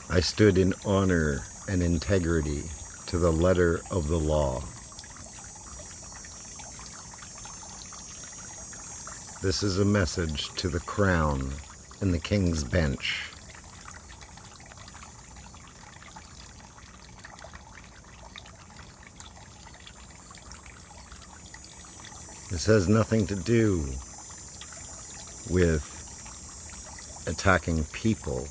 I stood in honor and integrity to the letter of the law. This is a message to the Crown and the King's Bench. This has nothing to do with attacking people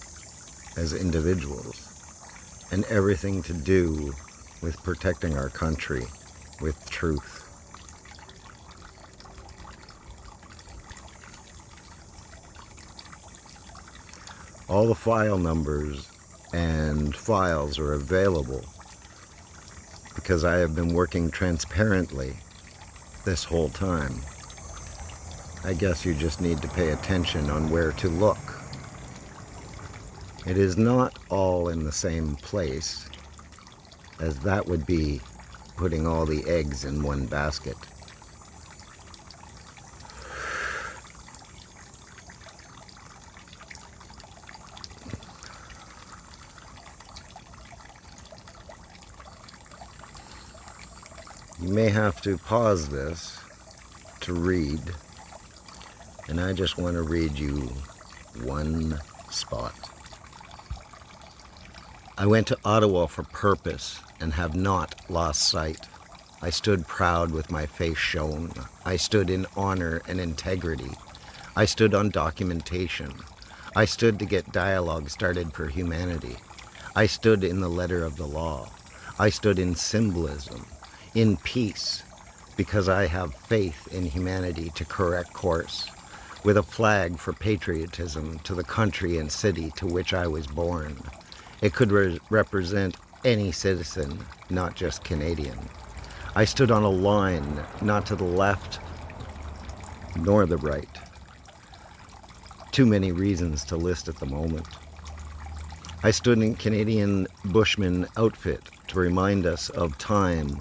as individuals, and everything to do with protecting our country with truth. All the file numbers and files are available because I have been working transparently this whole time. I guess you just need to pay attention on where to look. It is not all in the same place, as that would be putting all the eggs in one basket. You may have to pause this to read, and I just want to read you one spot. I went to Ottawa for purpose and have not lost sight. I stood proud with my face shown. I stood in honor and integrity. I stood on documentation. I stood to get dialogue started for humanity. I stood in the letter of the law. I stood in symbolism, in peace, because I have faith in humanity to correct course, with a flag for patriotism to the country and city to which I was born. It could represent any citizen, not just Canadian. I stood on a line, not to the left nor the right. Too many reasons to list at the moment. I stood in Canadian Bushman outfit to remind us of time,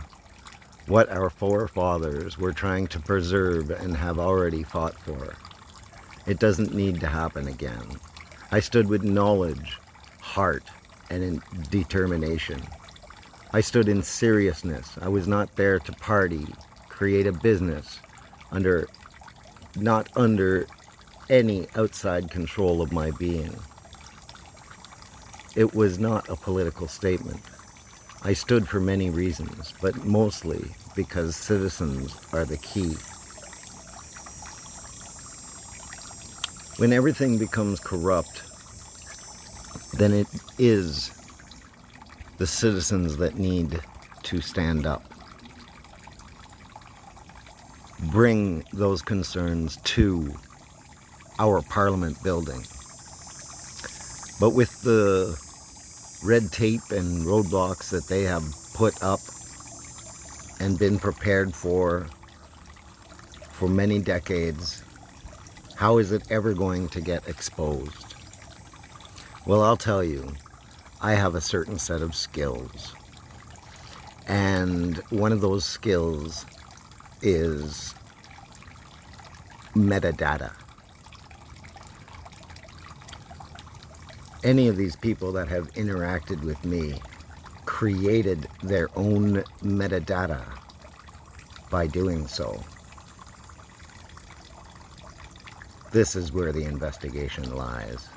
what our forefathers were trying to preserve and have already fought for. It doesn't need to happen again. I stood with knowledge, heart, and in determination. I stood in seriousness. I was not there to party, create a business, not under any outside control of my being. It was not a political statement. I stood for many reasons, but mostly because citizens are the key. When everything becomes corrupt, then it is the citizens that need to stand up. Bring those concerns to our Parliament building. But with the red tape and roadblocks that they have put up and been prepared for many decades, how is it ever going to get exposed? Well, I'll tell you, I have a certain set of skills. And one of those skills is metadata. Any of these people that have interacted with me created their own metadata by doing so. This is where the investigation lies.